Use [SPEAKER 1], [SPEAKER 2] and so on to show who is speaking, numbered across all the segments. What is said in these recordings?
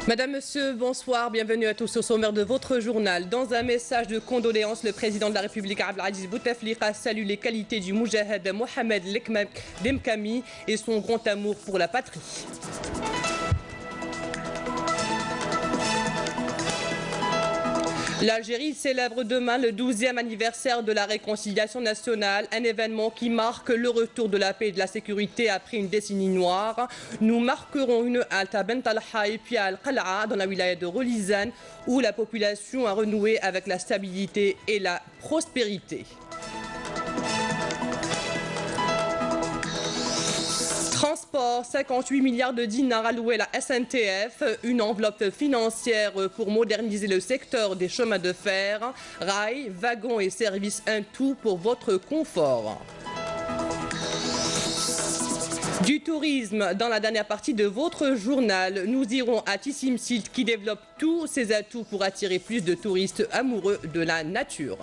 [SPEAKER 1] Madame, Monsieur, bonsoir, bienvenue à tous au sommaire de votre journal. Dans un message de condoléances, le président de la République Abdelaziz Bouteflika salue les qualités du Moudjahid Mohamed Lemkami et son grand amour pour la patrie. L'Algérie célèbre demain le 12e anniversaire de la réconciliation nationale, un événement qui marque le retour de la paix et de la sécurité après une décennie noire. Nous marquerons une halte à Bent al-Hay puis à Al-Qal'a dans la wilaya de Rolizane où la population a renoué avec la stabilité et la prospérité. Transport, 58 milliards de dinars alloués à la SNTF, une enveloppe financière pour moderniser le secteur des chemins de fer, rails, wagons et services, un tout pour votre confort. Du tourisme, dans la dernière partie de votre journal, nous irons à Tissimsilt qui développe tous ses atouts pour attirer plus de touristes amoureux de la nature.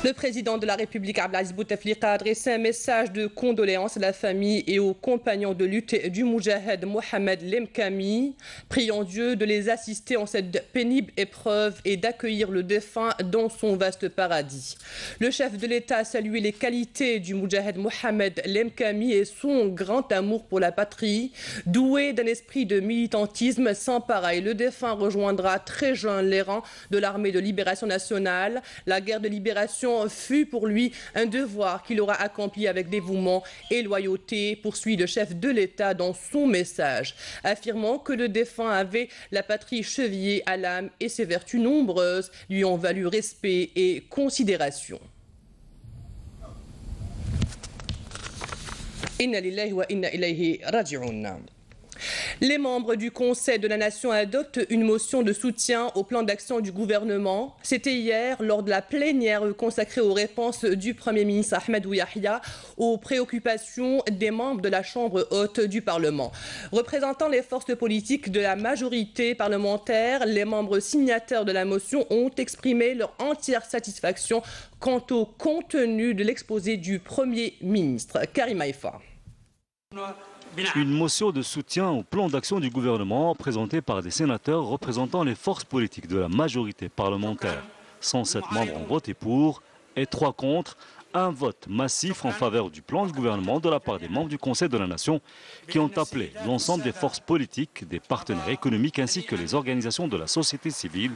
[SPEAKER 1] Le président de la République Abdelaziz Bouteflika a adressé un message de condoléances à la famille et aux compagnons de lutte du Moudjahid Mohamed Lemkami, priant Dieu de les assister en cette pénible épreuve et d'accueillir le défunt dans son vaste paradis. Le chef de l'État a salué les qualités du Moudjahid Mohamed Lemkami et son grand amour pour la patrie. Doué d'un esprit de militantisme sans pareil, le défunt rejoindra très jeune les rangs de l'armée de libération nationale. La guerre de libération fut pour lui un devoir qu'il aura accompli avec dévouement et loyauté, poursuit le chef de l'État dans son message, affirmant que le défunt avait la patrie chevillée à l'âme et ses vertus nombreuses lui ont valu respect et considération. Inna lillahi wa inna ilayhi raji'un. Les membres du Conseil de la Nation adoptent une motion de soutien au plan d'action du gouvernement. C'était hier lors de la plénière consacrée aux réponses du Premier ministre Ahmadou Yahya aux préoccupations des membres de la Chambre haute du Parlement. Représentant les forces politiques de la majorité parlementaire, les membres signataires de la motion ont exprimé leur entière satisfaction quant au contenu de l'exposé du Premier ministre. Karim Haïfa.
[SPEAKER 2] Une motion de soutien au plan d'action du gouvernement présentée par des sénateurs représentant les forces politiques de la majorité parlementaire. 107 membres ont voté pour et 3 contre. Un vote massif en faveur du plan du gouvernement de la part des membres du Conseil de la Nation qui ont appelé l'ensemble des forces politiques, des partenaires économiques ainsi que les organisations de la société civile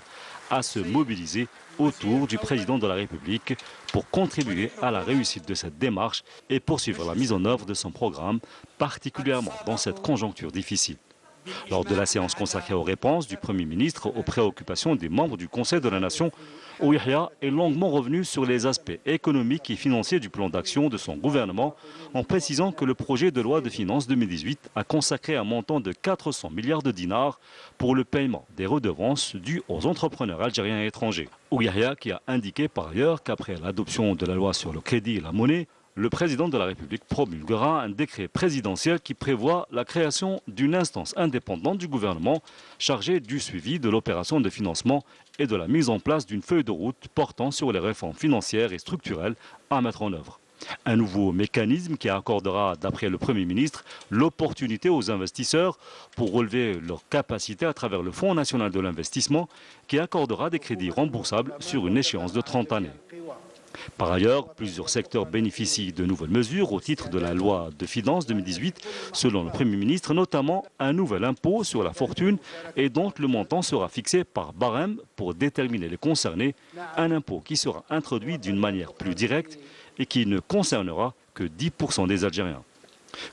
[SPEAKER 2] à se mobiliser autour du président de la République pour contribuer à la réussite de cette démarche et poursuivre la mise en œuvre de son programme, particulièrement dans cette conjoncture difficile. Lors de la séance consacrée aux réponses du Premier ministre aux préoccupations des membres du Conseil de la Nation, Yahya est longuement revenu sur les aspects économiques et financiers du plan d'action de son gouvernement en précisant que le projet de loi de finances 2018 a consacré un montant de 400 milliards de dinars pour le paiement des redevances dues aux entrepreneurs algériens et étrangers. Yahya qui a indiqué par ailleurs qu'après l'adoption de la loi sur le crédit et la monnaie, le président de la République promulguera un décret présidentiel qui prévoit la création d'une instance indépendante du gouvernement chargée du suivi de l'opération de financement et de la mise en place d'une feuille de route portant sur les réformes financières et structurelles à mettre en œuvre. Un nouveau mécanisme qui accordera, d'après le Premier ministre, l'opportunité aux investisseurs pour relever leurs capacités à travers le Fonds national de l'investissement qui accordera des crédits remboursables sur une échéance de 30 années. Par ailleurs, plusieurs secteurs bénéficient de nouvelles mesures au titre de la loi de finances 2018, selon le Premier ministre, notamment un nouvel impôt sur la fortune et dont le montant sera fixé par barème pour déterminer les concernés, un impôt qui sera introduit d'une manière plus directe et qui ne concernera que 10% des Algériens.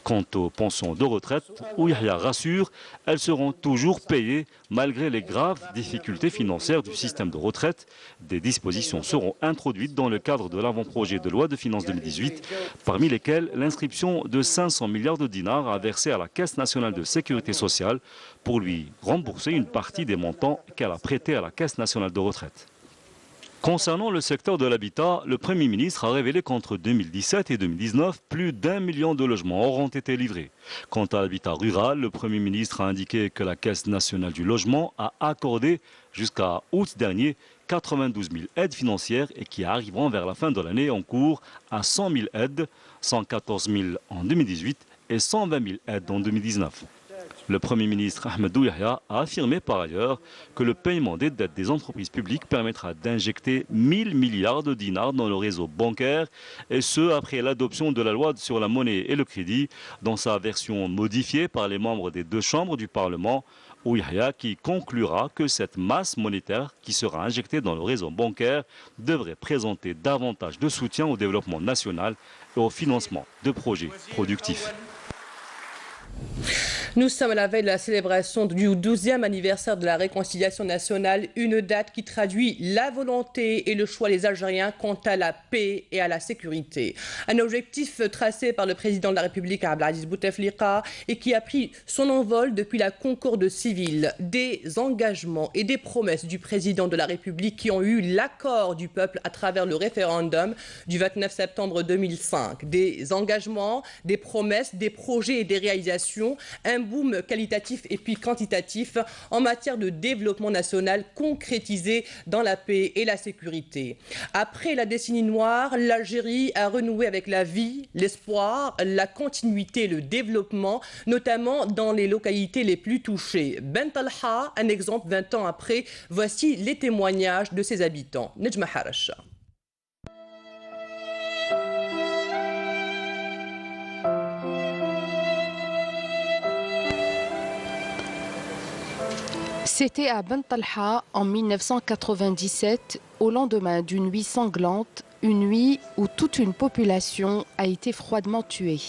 [SPEAKER 2] Quant aux pensions de retraite, Yahya rassure, elles seront toujours payées malgré les graves difficultés financières du système de retraite. Des dispositions seront introduites dans le cadre de l'avant-projet de loi de finances 2018, parmi lesquelles l'inscription de 500 milliards de dinars à verser à la Caisse nationale de sécurité sociale pour lui rembourser une partie des montants qu'elle a prêtés à la Caisse nationale de retraite. Concernant le secteur de l'habitat, le Premier ministre a révélé qu'entre 2017 et 2019, plus d'1 million de logements auront été livrés. Quant à l'habitat rural, le Premier ministre a indiqué que la Caisse nationale du logement a accordé jusqu'à août dernier 92 000 aides financières et qui arriveront vers la fin de l'année en cours à 100 000 aides, 114 000 en 2018 et 120 000 aides en 2019. Le Premier ministre Ahmedou Yahya a affirmé par ailleurs que le paiement des dettes des entreprises publiques permettra d'injecter 1000 milliards de dinars dans le réseau bancaire, et ce après l'adoption de la loi sur la monnaie et le crédit dans sa version modifiée par les membres des deux chambres du Parlement, ou Yahya qui conclura que cette masse monétaire qui sera injectée dans le réseau bancaire devrait présenter davantage de soutien au développement national et au financement de projets productifs.
[SPEAKER 1] Nous sommes à la veille de la célébration du 12e anniversaire de la réconciliation nationale, une date qui traduit la volonté et le choix des Algériens quant à la paix et à la sécurité. Un objectif tracé par le président de la République, Abdelaziz Bouteflika, et qui a pris son envol depuis la concorde civile. Des engagements et des promesses du président de la République qui ont eu l'accord du peuple à travers le référendum du 29 septembre 2005. Des engagements, des promesses, des projets et des réalisations, un boom qualitatif et puis quantitatif en matière de développement national concrétisé dans la paix et la sécurité. Après la décennie noire, l'Algérie a renoué avec la vie, l'espoir, la continuité, le développement, notamment dans les localités les plus touchées. Bent Talha, un exemple 20 ans après, voici les témoignages de ses habitants. Nejma Harash.
[SPEAKER 3] C'était à Bent Talha en 1997, au lendemain d'une nuit sanglante, une nuit où toute une population a été froidement tuée.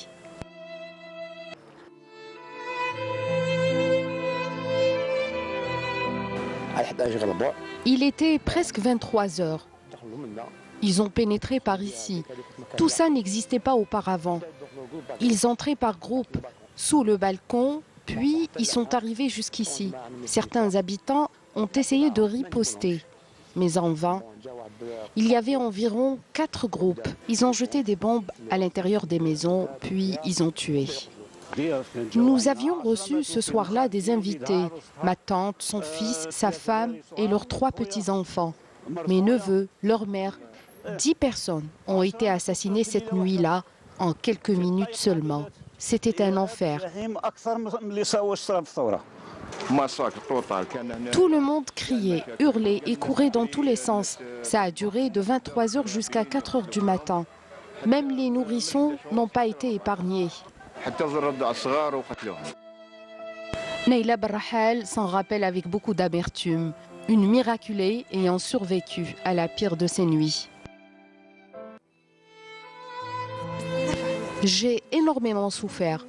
[SPEAKER 3] Il était presque 23 heures. Ils ont pénétré par ici. Tout ça n'existait pas auparavant. Ils entraient par groupe, sous le balcon, puis ils sont arrivés jusqu'ici. Certains habitants ont essayé de riposter, mais en vain. Il y avait environ 4 groupes. Ils ont jeté des bombes à l'intérieur des maisons, puis ils ont tué. Nous avions reçu ce soir-là des invités, ma tante, son fils, sa femme et leurs 3 petits-enfants. Mes neveux, leur mère. 10 personnes ont été assassinées cette nuit-là, en quelques minutes seulement. C'était un enfer. Tout le monde criait, hurlait et courait dans tous les sens. Ça a duré de 23 h jusqu'à 4 h du matin. Même les nourrissons n'ont pas été épargnés. Neila Barrahal s'en rappelle avec beaucoup d'amertume. Une miraculée ayant survécu à la pire de ces nuits. J'ai énormément souffert.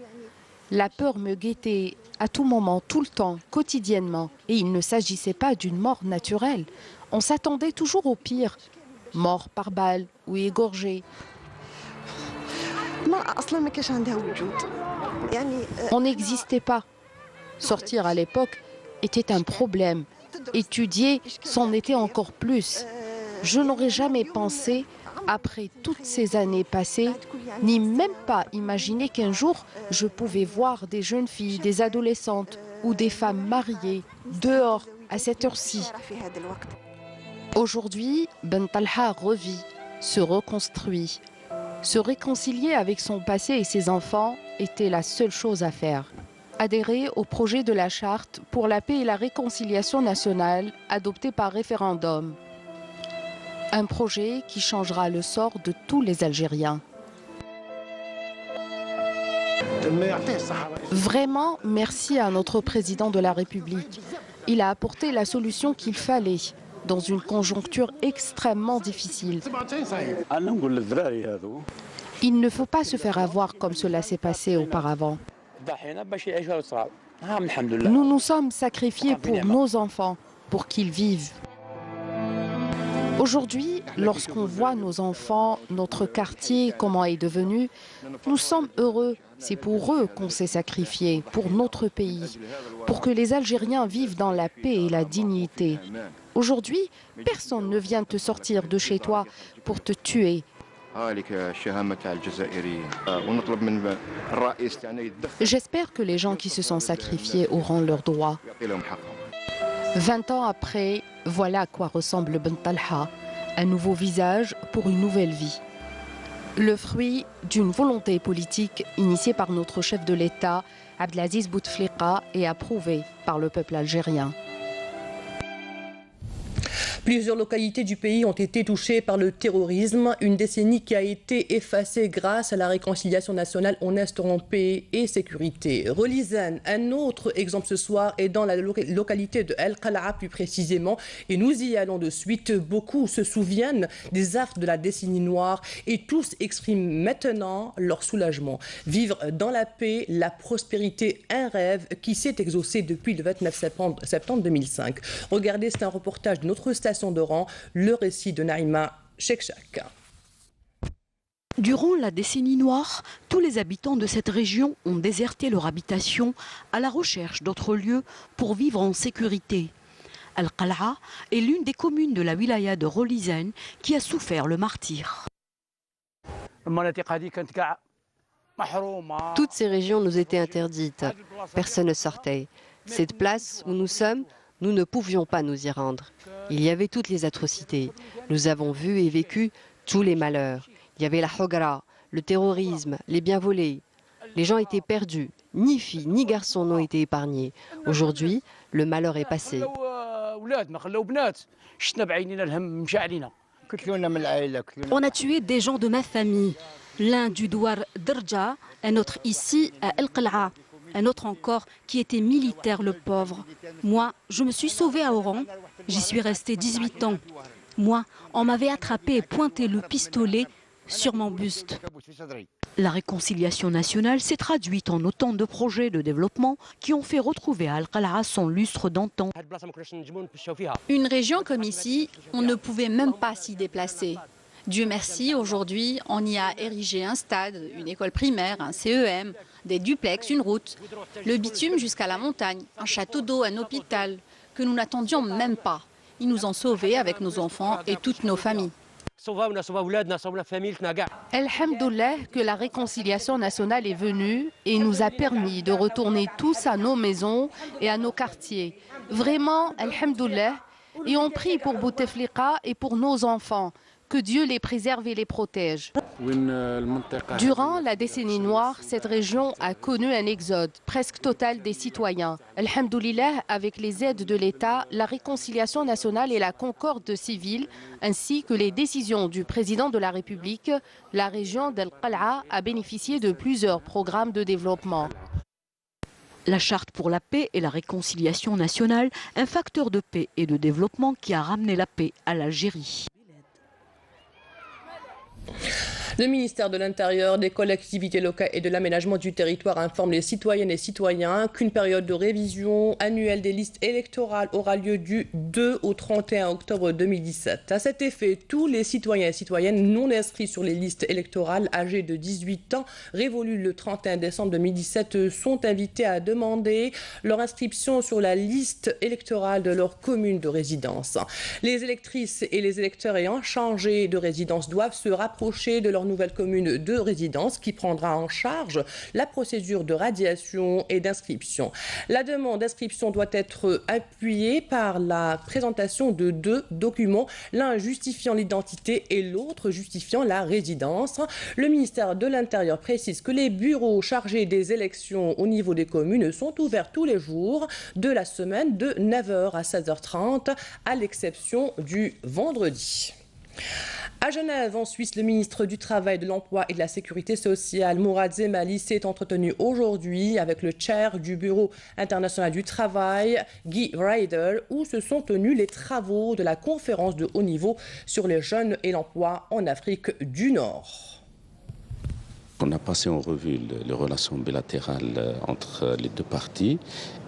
[SPEAKER 3] La peur me guettait à tout moment, tout le temps, quotidiennement. Et il ne s'agissait pas d'une mort naturelle. On s'attendait toujours au pire. Mort par balle ou égorgé. On n'existait pas. Sortir à l'époque était un problème. Étudier, c'en était encore plus. Je n'aurais jamais pensé, après toutes ces années passées, ni même pas imaginé qu'un jour, je pouvais voir des jeunes filles, des adolescentes ou des femmes mariées dehors à cette heure-ci. Aujourd'hui, Bent Talha revit, se reconstruit. Se réconcilier avec son passé et ses enfants était la seule chose à faire. Adhérer au projet de la Charte pour la paix et la réconciliation nationale adopté par référendum. Un projet qui changera le sort de tous les Algériens. Vraiment, merci à notre président de la République. Il a apporté la solution qu'il fallait dans une conjoncture extrêmement difficile. Il ne faut pas se faire avoir comme cela s'est passé auparavant. Nous nous sommes sacrifiés pour nos enfants, pour qu'ils vivent. Aujourd'hui, lorsqu'on voit nos enfants, notre quartier, comment est devenu, nous sommes heureux. C'est pour eux qu'on s'est sacrifié, pour notre pays, pour que les Algériens vivent dans la paix et la dignité. Aujourd'hui, personne ne vient te sortir de chez toi pour te tuer. J'espère que les gens qui se sont sacrifiés auront leurs droits. 20 ans après, voilà à quoi ressemble Ben Talha, un nouveau visage pour une nouvelle vie. Le fruit d'une volonté politique initiée par notre chef de l'État, Abdelaziz Bouteflika, et approuvée par le peuple algérien.
[SPEAKER 1] Plusieurs localités du pays ont été touchées par le terrorisme, une décennie qui a été effacée grâce à la réconciliation nationale en instaurant paix et sécurité. Relizane, un autre exemple ce soir, est dans la localité de El Qal'a plus précisément, et nous y allons de suite. Beaucoup se souviennent des affres de la décennie noire et tous expriment maintenant leur soulagement. Vivre dans la paix, la prospérité, un rêve qui s'est exaucé depuis le 29 septembre 2005. Regardez, c'est un reportage de notre station d'Oran, le récit de Naïma Chekchak.
[SPEAKER 4] Durant la décennie noire, tous les habitants de cette région ont déserté leur habitation à la recherche d'autres lieux pour vivre en sécurité. El Qal'a est l'une des communes de la wilaya de Relizane qui a souffert le martyre.
[SPEAKER 5] Toutes ces régions nous étaient interdites. Personne ne sortait. Cette place où nous sommes, nous ne pouvions pas nous y rendre. Il y avait toutes les atrocités. Nous avons vu et vécu tous les malheurs. Il y avait la hogra, le terrorisme, les biens volés. Les gens étaient perdus. Ni filles ni garçons n'ont été épargnés. Aujourd'hui, le malheur est passé.
[SPEAKER 4] On a tué des gens de ma famille. L'un du douar Derja, un autre ici à El Qal'a. Un autre encore qui était militaire, le pauvre. Moi, je me suis sauvée à Oran. J'y suis restée 18 ans. Moi, on m'avait attrapé et pointé le pistolet sur mon buste. La réconciliation nationale s'est traduite en autant de projets de développement qui ont fait retrouver à El Qal'a son lustre d'antan.
[SPEAKER 6] Une région comme ici, on ne pouvait même pas s'y déplacer. Dieu merci, aujourd'hui, on y a érigé un stade, une école primaire, un CEM, des duplex, une route, le bitume jusqu'à la montagne, un château d'eau, un hôpital, que nous n'attendions même pas. Ils nous ont sauvés avec nos enfants et toutes nos familles.
[SPEAKER 3] Alhamdoulilah que la réconciliation nationale est venue et nous a permis de retourner tous à nos maisons et à nos quartiers. Vraiment, alhamdoulilah, et on prie pour Bouteflika et pour nos enfants. Que Dieu les préserve et les protège. Durant la décennie noire, cette région a connu un exode presque total des citoyens. Alhamdoulilah, avec les aides de l'État, la réconciliation nationale et la concorde civile, ainsi que les décisions du président de la République, la région d'El Qal'a a bénéficié de plusieurs programmes de développement.
[SPEAKER 4] La charte pour la paix et la réconciliation nationale, un facteur de paix et de développement qui a ramené la paix à l'Algérie.
[SPEAKER 1] Le ministère de l'Intérieur, des collectivités locales et de l'aménagement du territoire informe les citoyennes et citoyens qu'une période de révision annuelle des listes électorales aura lieu du 2 au 31 octobre 2017. À cet effet, tous les citoyens et citoyennes non inscrits sur les listes électorales âgés de 18 ans révolus le 31 décembre 2017 sont invités à demander leur inscription sur la liste électorale de leur commune de résidence. Les électrices et les électeurs ayant changé de résidence doivent se rapprocher de leur nouvelle commune de résidence qui prendra en charge la procédure de radiation et d'inscription. La demande d'inscription doit être appuyée par la présentation de 2 documents, l'un justifiant l'identité et l'autre justifiant la résidence. Le ministère de l'Intérieur précise que les bureaux chargés des élections au niveau des communes sont ouverts tous les jours de la semaine de 9h à 16h30, à l'exception du vendredi. À Genève, en Suisse, le ministre du Travail, de l'Emploi et de la Sécurité sociale, Mourad Zemali, s'est entretenu aujourd'hui avec le chair du Bureau international du travail, Guy Ryder, où se sont tenus les travaux de la conférence de haut niveau sur les jeunes et l'emploi en Afrique du Nord.
[SPEAKER 7] On a passé en revue les relations bilatérales entre les deux parties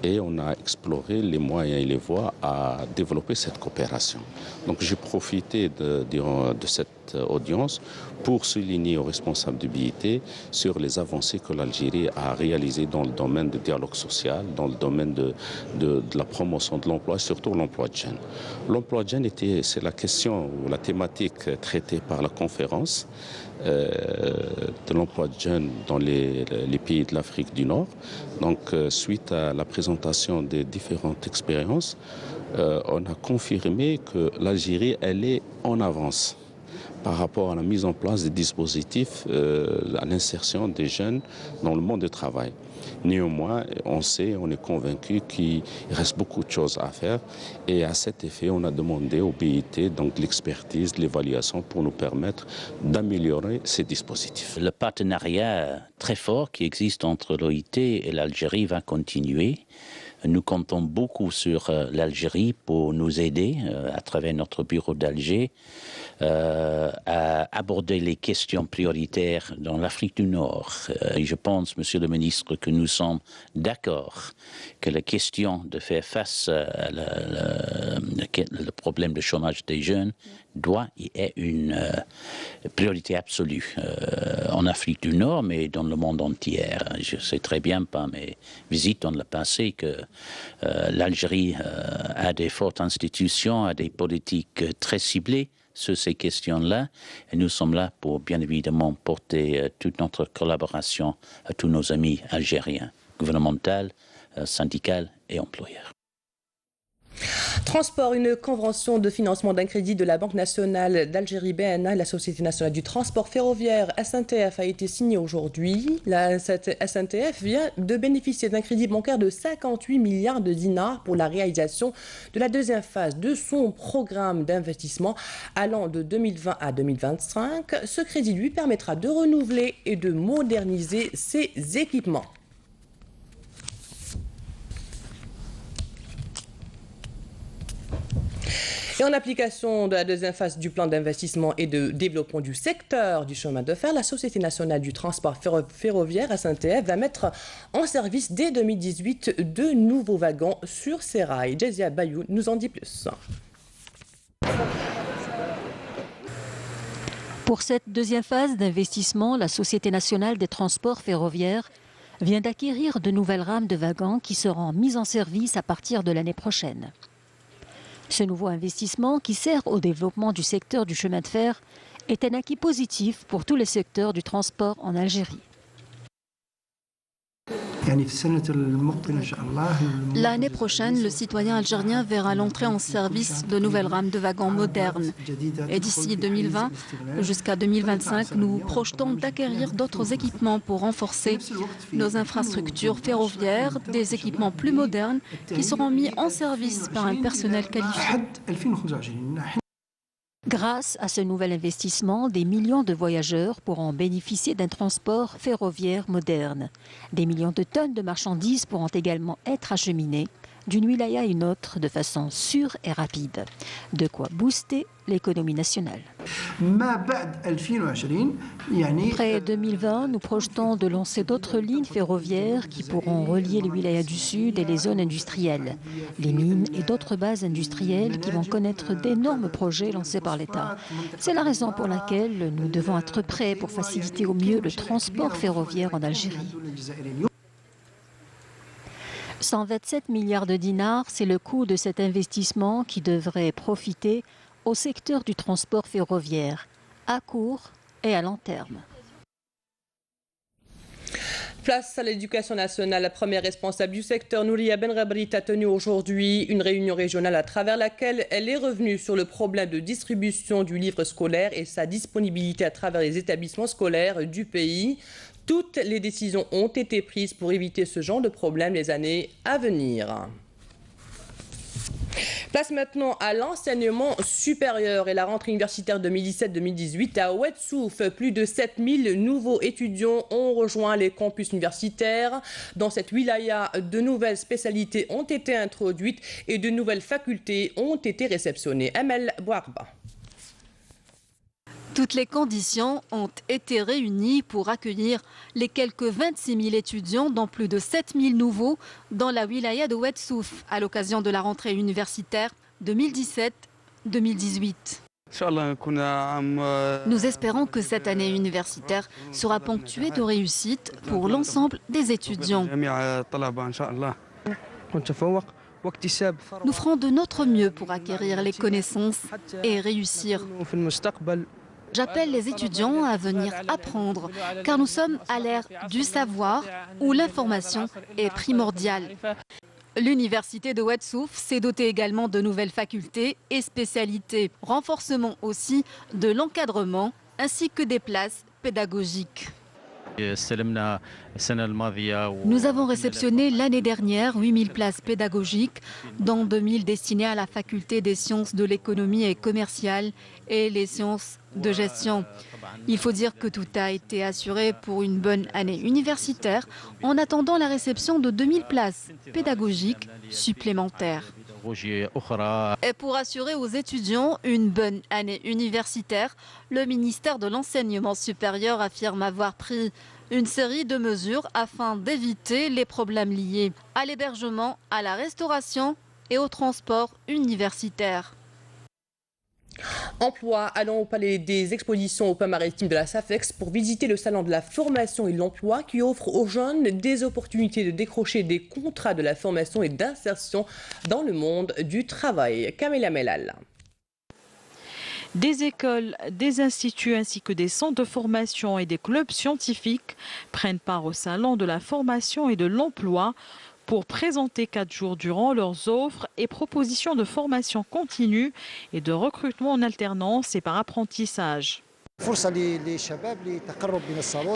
[SPEAKER 7] et on a exploré les moyens et les voies à développer cette coopération. Donc j'ai profité de cette audience pour souligner aux responsables du BIT sur les avancées que l'Algérie a réalisées dans le domaine du dialogue social, dans le domaine de la promotion de l'emploi, surtout l'emploi de jeunes. L'emploi de jeunes, c'est la question ou la thématique traitée par la conférence de l'emploi de jeunes dans les pays de l'Afrique du Nord. Donc, suite à la présentation des différentes expériences, on a confirmé que l'Algérie, elle est en avance par rapport à la mise en place des dispositifs à l'insertion des jeunes dans le monde du travail. Néanmoins, on est convaincu qu'il reste beaucoup de choses à faire et à cet effet, on a demandé au BIT donc l'expertise, l'évaluation pour nous permettre d'améliorer ces dispositifs.
[SPEAKER 8] Le partenariat très fort qui existe entre l'OIT et l'Algérie va continuer. Nous comptons beaucoup sur l'Algérie pour nous aider à travers notre bureau d'Alger à aborder les questions prioritaires dans l'Afrique du Nord. Et je pense, Monsieur le Ministre, que nous sommes d'accord que la question de faire face à le problème de chômage des jeunes doit y être une priorité absolue en Afrique du Nord, mais dans le monde entier. Je sais très bien par mes visites dans le passé que l'Algérie a des fortes institutions, a des politiques très ciblées sur ces questions-là. Et nous sommes là pour, bien évidemment, porter toute notre collaboration à tous nos amis algériens, gouvernementaux, syndicaux et employeurs.
[SPEAKER 1] Transport, une convention de financement d'un crédit de la Banque nationale d'Algérie BNA, la Société nationale du transport ferroviaire SNTF a été signée aujourd'hui. La SNTF vient de bénéficier d'un crédit bancaire de 58 milliards de dinars pour la réalisation de la deuxième phase de son programme d'investissement allant de 2020 à 2025. Ce crédit lui permettra de renouveler et de moderniser ses équipements. Et en application de la deuxième phase du plan d'investissement et de développement du secteur du chemin de fer, la Société nationale du transport ferroviaire SNTF va mettre en service dès 2018 2 nouveaux wagons sur ses rails. Jazia Bayou nous en dit plus.
[SPEAKER 9] Pour cette deuxième phase d'investissement, la Société nationale des transports ferroviaires vient d'acquérir de nouvelles rames de wagons qui seront mises en service à partir de l'année prochaine. Ce nouveau investissement, qui sert au développement du secteur du chemin de fer, est un acquis positif pour tous les secteurs du transport en Algérie.
[SPEAKER 4] L'année prochaine, le citoyen algérien verra l'entrée en service de nouvelles rames de wagons modernes. Et d'ici 2020 jusqu'à 2025, nous projetons d'acquérir d'autres équipements pour renforcer nos infrastructures ferroviaires, des équipements plus modernes qui seront mis en service par un personnel qualifié.
[SPEAKER 9] Grâce à ce nouvel investissement, des millions de voyageurs pourront bénéficier d'un transport ferroviaire moderne. Des millions de tonnes de marchandises pourront également être acheminées d'une wilaya à une autre de façon sûre et rapide. De quoi booster l'économie nationale. Après 2020, nous projetons de lancer d'autres lignes ferroviaires qui pourront relier les wilayas du Sud et les zones industrielles, les mines et d'autres bases industrielles qui vont connaître d'énormes projets lancés par l'État. C'est la raison pour laquelle nous devons être prêts pour faciliter au mieux le transport ferroviaire en Algérie. 127 milliards de dinars, c'est le coût de cet investissement qui devrait profiter au secteur du transport ferroviaire, à court et à long terme.
[SPEAKER 1] Place à l'éducation nationale. La première responsable du secteur, Nouria Benrabrit, a tenu aujourd'hui une réunion régionale à travers laquelle elle est revenue sur le problème de distribution du livre scolaire et sa disponibilité à travers les établissements scolaires du pays. Toutes les décisions ont été prises pour éviter ce genre de problème les années à venir. Place maintenant à l'enseignement supérieur et la rentrée universitaire 2017-2018 à Oued-Souf. Plus de 7000 nouveaux étudiants ont rejoint les campus universitaires. Dans cette wilaya, de nouvelles spécialités ont été introduites et de nouvelles facultés ont été réceptionnées. Amel Bouarba.
[SPEAKER 4] Toutes les conditions ont été réunies pour accueillir les quelques 26 000 étudiants, dont plus de 7 000 nouveaux, dans la wilaya de Oued-Souf, à l'occasion de la rentrée universitaire 2017-2018. Nous espérons que cette année universitaire sera ponctuée de réussite pour l'ensemble des étudiants. Nous ferons de notre mieux pour acquérir les connaissances et réussir. J'appelle les étudiants à venir apprendre, car nous sommes à l'ère du savoir où l'information est primordiale. L'université de Ouadsouf s'est dotée également de nouvelles facultés et spécialités. Renforcement aussi de l'encadrement ainsi que des places pédagogiques. Nous avons réceptionné l'année dernière 8000 places pédagogiques, dont 2000 destinées à la faculté des sciences de l'économie et commerciale et les sciences de gestion. Il faut dire que tout a été assuré pour une bonne année universitaire en attendant la réception de 2000 places pédagogiques supplémentaires. Et pour assurer aux étudiants une bonne année universitaire, le ministère de l'Enseignement supérieur affirme avoir pris une série de mesures afin d'éviter les problèmes liés à l'hébergement, à la restauration et au transport universitaire.
[SPEAKER 1] Emploi, allons au palais des expositions au Pôle maritime de la SAFEX pour visiter le salon de la formation et de l'emploi qui offre aux jeunes des opportunités de décrocher des contrats de la formation et d'insertion dans le monde du travail. Kamila Melal.
[SPEAKER 10] Des écoles, des instituts ainsi que des centres de formation et des clubs scientifiques prennent part au salon de la formation et de l'emploi pour présenter 4 jours durant leurs offres et propositions de formation continue et de recrutement en alternance et par apprentissage.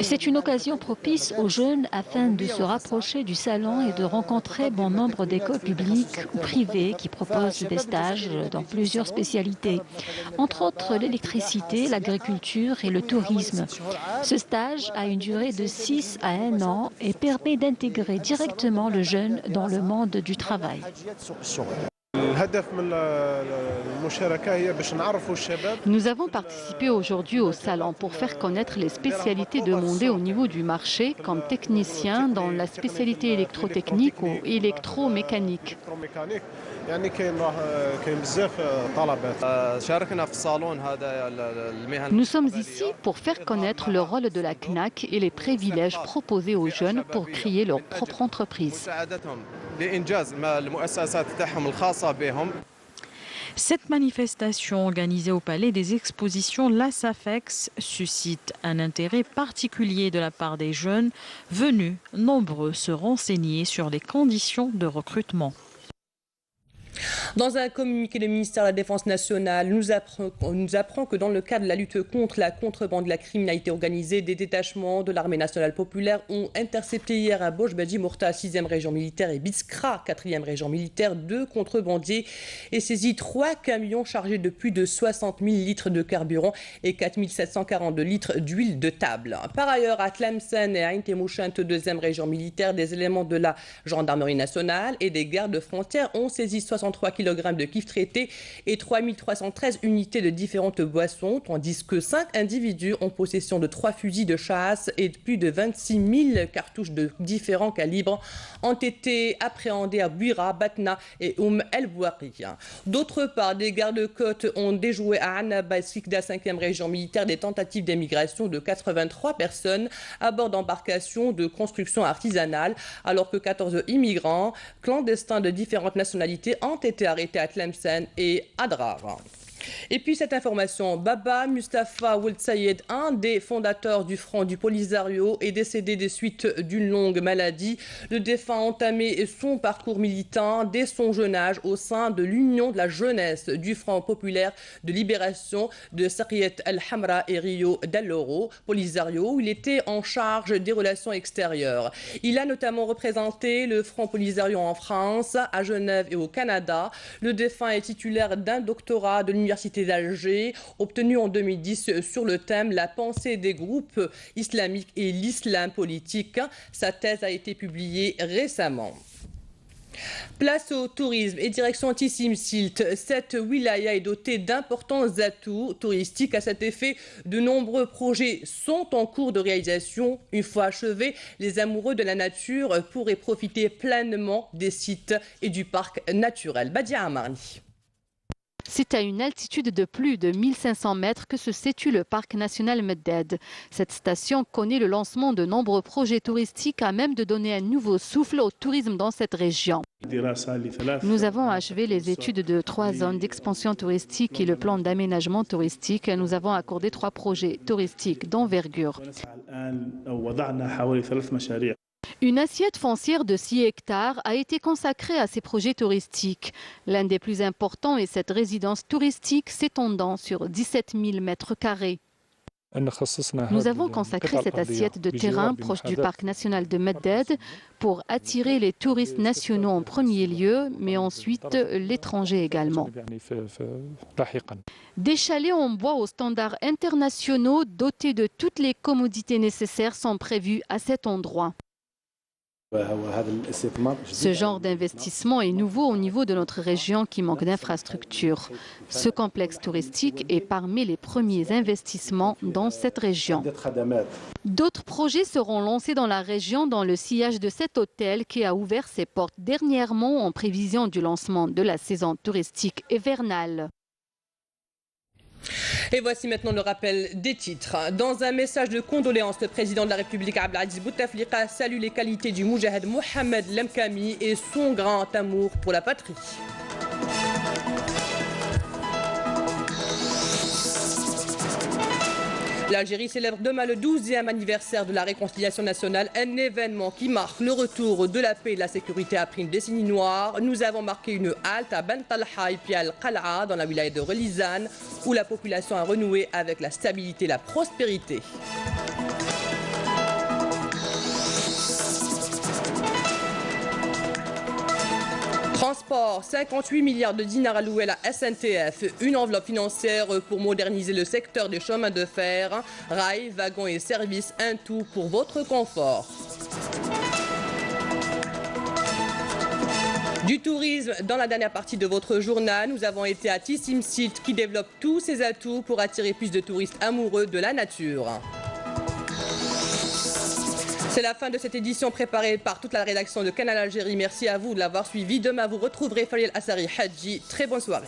[SPEAKER 9] C'est une occasion propice aux jeunes afin de se rapprocher du salon et de rencontrer bon nombre d'écoles publiques ou privées qui proposent des stages dans plusieurs spécialités, entre autres l'électricité, l'agriculture et le tourisme. Ce stage a une durée de 6 à 1 an et permet d'intégrer directement le jeune dans le monde du travail.
[SPEAKER 11] Nous avons participé aujourd'hui au salon pour faire connaître les spécialités demandées au niveau du marché comme technicien dans la spécialité électrotechnique ou électromécanique. Nous sommes ici pour faire connaître le rôle de la CNAC et les privilèges proposés aux jeunes pour créer leur propre entreprise.
[SPEAKER 10] Cette manifestation organisée au Palais des Expositions, la SAFEX, suscite un intérêt particulier de la part des jeunes venus nombreux se renseigner sur les conditions de recrutement.
[SPEAKER 1] Dans un communiqué, le ministère de la Défense nationale nous apprend que dans le cadre de la lutte contre la contrebande de la criminalité organisée, des détachements de l'armée nationale populaire ont intercepté hier à Bojbadji Mourta, 6e région militaire, et Biskra, 4e région militaire, 2 contrebandiers et saisi 3 camions chargés de plus de 60 000 litres de carburant et 4 742 litres d'huile de table. Par ailleurs, à Tlemcen et à Ain Temouchent, 2e région militaire, des éléments de la gendarmerie nationale et des gardes frontières ont saisi 63 kg de kif traité et 3313 unités de différentes boissons, tandis que 5 individus en possession de 3 fusils de chasse et de plus de 26 000 cartouches de différents calibres ont été appréhendés à Bouira, Batna et El Bouari. D'autre part, des gardes-côtes ont déjoué à Annaba et Sikda, 5e région militaire, des tentatives d'émigration de 83 personnes à bord d'embarcations de construction artisanale, alors que 14 immigrants clandestins de différentes nationalités ont été arrêtés à Tlemcen et à Drar. Et puis cette information, Baba Mustafa Ould Sayed, un des fondateurs du Front du Polisario, est décédé des suites d'une longue maladie. Le défunt a entamé son parcours militant dès son jeune âge au sein de l'Union de la jeunesse du Front populaire de libération de Sariyet El-Hamra et Rio del Oro, Polisario, où il était en charge des relations extérieures. Il a notamment représenté le Front Polisario en France, à Genève et au Canada. Le défunt est titulaire d'un doctorat de l'Université d'Alger, obtenu en 2010 sur le thème « La pensée des groupes islamiques et l'islam politique ». Sa thèse a été publiée récemment. Place au tourisme et direction Tissim Silt. Cette wilaya est dotée d'importants atouts touristiques. À cet effet, de nombreux projets sont en cours de réalisation. Une fois achevés, les amoureux de la nature pourraient profiter pleinement des sites et du parc naturel. Badia Amarni.
[SPEAKER 11] C'est à une altitude de plus de 1500 mètres que se situe le parc national Medded. Cette station connaît le lancement de nombreux projets touristiques à même de donner un nouveau souffle au tourisme dans cette région. Nous avons achevé les études de 3 zones d'expansion touristique et le plan d'aménagement touristique. Nous avons accordé 3 projets touristiques d'envergure. Une assiette foncière de 6 hectares a été consacrée à ces projets touristiques. L'un des plus importants est cette résidence touristique s'étendant sur 17 000 mètres carrés. Nous avons consacré cette assiette de terrain proche du parc national de Medded pour attirer les touristes nationaux en premier lieu, mais ensuite l'étranger également. Des chalets en bois aux standards internationaux dotés de toutes les commodités nécessaires sont prévus à cet endroit. Ce genre d'investissement est nouveau au niveau de notre région qui manque d'infrastructures. Ce complexe touristique est parmi les premiers investissements dans cette région. D'autres projets seront lancés dans la région dans le sillage de cet hôtel qui a ouvert ses portes dernièrement en prévision du lancement de la saison touristique hivernale.
[SPEAKER 1] Et voici maintenant le rappel des titres. Dans un message de condoléances, le président de la République Abdelaziz Bouteflika salue les qualités du Moudjahid Mohamed Lemkami et son grand amour pour la patrie. L'Algérie célèbre demain le 12e anniversaire de la réconciliation nationale, un événement qui marque le retour de la paix et de la sécurité après une décennie noire. Nous avons marqué une halte à Ben Talha et puis à Al-Qal'a dans la wilaya de Relizane, où la population a renoué avec la stabilité et la prospérité. Transport, 58 milliards de dinars alloués à la SNTF, une enveloppe financière pour moderniser le secteur des chemins de fer, rails, wagons et services, un tout pour votre confort. Du tourisme, dans la dernière partie de votre journal, nous avons été à Tissim Site qui développe tous ses atouts pour attirer plus de touristes amoureux de la nature. C'est la fin de cette édition préparée par toute la rédaction de Canal Algérie. Merci à vous de l'avoir suivi. Demain, vous retrouverez Fariel Assari Hadji. Très bonne soirée.